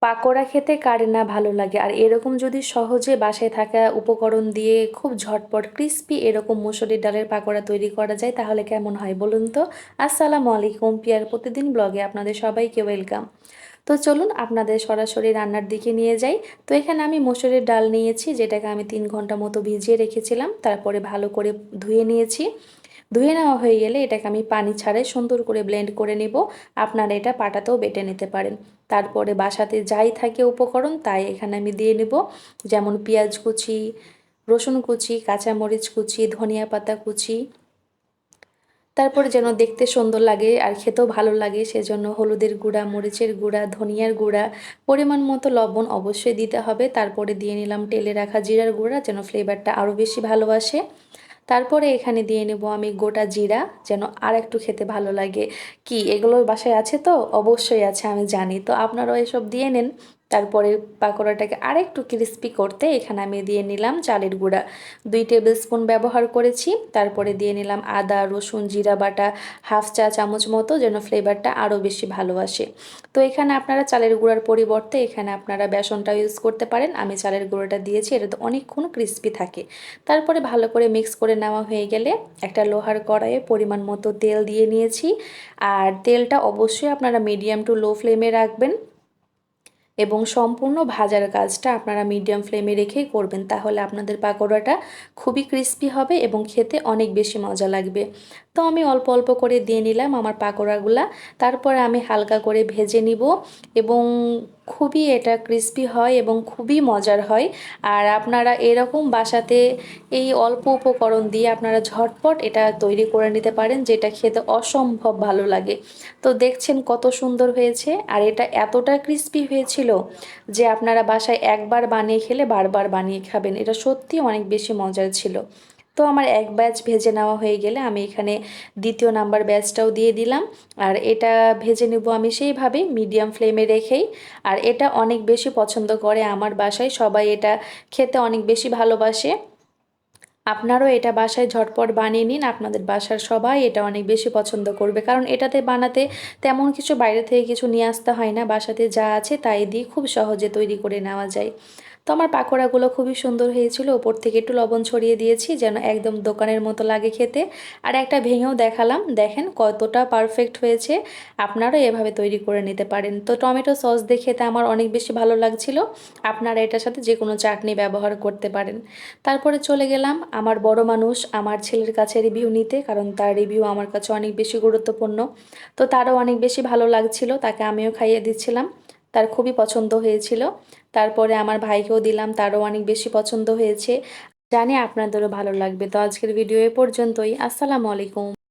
পাকোড়া খেতে কার না ভালো লাগে, আর এরকম যদি সহজে বাসায় থাকা উপকরণ দিয়ে খুব ঝটপট ক্রিস্পি এরকম মুসুরির ডালের পাকোড়া তৈরি করা যায় তাহলে কেমন হয় বলুন তো। আসসালামু আলাইকুম, পিয়ার প্রতিদিন ব্লগে আপনাদের সবাইকে ওয়েলকাম। তো চলুন আপনাদের সরাসরি রান্নার দিকে নিয়ে যাই। তো এখানে আমি মসুরের ডাল নিয়েছি, যেটাকে আমি 3 ঘন্টা মতো ভিজিয়ে রেখেছিলাম, তারপরে ভালো করে ধুয়ে নিয়েছি। ধুয়ে নেওয়া হয়ে গেলে এটাকে আমি পানি ছাড়াই সুন্দর করে ব্লেন্ড করে নেব। আপনারা এটা পাটাতেও বেটে নিতে পারেন। তারপরে বাসাতে যাই থাকে উপকরণ তাই এখানে আমি দিয়ে নেব, যেমন পেঁয়াজ কুচি, রসুন কুচি, কাঁচামরিচ কুচি, ধনিয়া পাতা কুচি। তারপরে যেন দেখতে সুন্দর লাগে আর খেতেও ভালো লাগে সেজন্য হলুদের গুঁড়া, মরিচের গুঁড়া, ধনিয়ার গুঁড়া, পরিমাণ মতো লবণ অবশ্যই দিতে হবে। তারপরে দিয়ে নিলাম টেলে রাখা জিরার গুঁড়া, যেন ফ্লেভারটা আরও বেশি ভালো আসে। তারপরে এখানে দিয়ে নেব আমি গোটা জিরা, যেন আর একটু খেতে ভালো লাগে। কি এগুলোর বাসায় আছে? তো অবশ্যই আছে, আমি জানি। তো আপনারাও এসব দিয়ে নেন। তারপরে পাকোড়াটাকে আরেকটু ক্রিস্পি করতে এখানে আমি দিয়ে নিলাম চালের গুঁড়া, 2 টেবিল স্পুন ব্যবহার করেছি। তারপরে দিয়ে নিলাম আদা রসুন জিরা বাটা, হাফ চা চামচ মতো, যেন ফ্লেভারটা আরও বেশি ভালো আসে। তো এখানে আপনারা চালের গুঁড়ার পরিবর্তে এখানে আপনারা বেসনটা ইউজ করতে পারেন। আমি চালের গুঁড়োটা দিয়েছি, এটা তো অনেকক্ষণ ক্রিস্পি থাকে। তারপরে ভালো করে মিক্স করে নেওয়া হয়ে গেলে একটা লোহার কড়াইয়ে পরিমাণ মতো তেল দিয়ে নিয়েছি। আর তেলটা অবশ্যই আপনারা মিডিয়াম টু লো ফ্লেমে রাখবেন এবং সম্পূর্ণ ভাজার কাজটা আপনারা মিডিয়াম ফ্লেমে রেখেই করবেন, তাহলে আপনাদের পাকোড়াটা খুবই ক্রিস্পি হবে এবং খেতে অনেক বেশি মজা লাগবে। তো আমি অল্প অল্প করে দিয়ে নিলাম আমার পাকোড়াগুলা। তারপরে আমি হালকা করে ভেজে নিব এবং খুবই এটা ক্রিস্পি হয় এবং খুবই মজার হয়। আর আপনারা এরকম বাসাতে এই অল্প উপকরণ দিয়ে আপনারা ঝটপট এটা তৈরি করে নিতে পারেন, যেটা খেতে অসম্ভব ভালো লাগে। তো দেখছেন কত সুন্দর হয়েছে, আর এটা এতটা ক্রিস্পি হয়েছিল যে আপনারা বাসায় একবার বানিয়ে খেলে বারবার বানিয়ে খাবেন। এটা সত্যি অনেক বেশি মজার ছিল। তো আমার এক ব্যাচ ভেজে নেওয়া হয়ে গেলে আমি এখানে দ্বিতীয় নাম্বার ব্যাচটাও দিয়ে দিলাম। আর এটা ভেজে নেব আমি সেইভাবে মিডিয়াম ফ্লেমে রেখেই। আর এটা অনেক বেশি পছন্দ করে আমার বাসায় সবাই, এটা খেতে অনেক বেশি ভালোবাসে। আপনারাও এটা বাসায় ঝটপট বানিয়ে নিন, আপনাদের বাসার সবাই এটা অনেক বেশি পছন্দ করবে, কারণ এটাতে বানাতে তেমন কিছু বাইরে থেকে কিছু নিয়ে আসতে হয় না, বাসাতে যা আছে তাই দিয়ে খুব সহজে তৈরি করে নেওয়া যায়। তো আমার পাকোড়াগুলো খুবই সুন্দর হয়েছিল, ওপর থেকে একটু লবণ ছড়িয়ে দিয়েছি যেন একদম দোকানের মতো লাগে খেতে। আর একটা ভেঙেও দেখালাম, দেখেন কতটা পারফেক্ট হয়েছে। আপনারাও এভাবে তৈরি করে নিতে পারেন। তো টমেটো সস দিয়ে খেতে আমার অনেক বেশি ভালো লাগছিল, আপনারা এটার সাথে যে কোনো চাটনি ব্যবহার করতে পারেন। তারপরে চলে গেলাম আমার বড় মানুষ আমার ছেলের কাছে রিভিউ নিতে, কারণ তার রিভিউ আমার কাছে অনেক বেশি গুরুত্বপূর্ণ। তো তারও অনেক বেশি ভালো লাগছিল, তাকে আমিও খাইয়ে দিচ্ছিলাম, তার খুবই পছন্দ হয়েছিল। তারপরে আমার ভাইকেও দিলাম, তারও অনেক বেশি পছন্দ হয়েছে। জানি আপনাদেরও ভালো লাগবে। তো আজকের ভিডিও এ পর্যন্তই। আসসালামু আলাইকুম।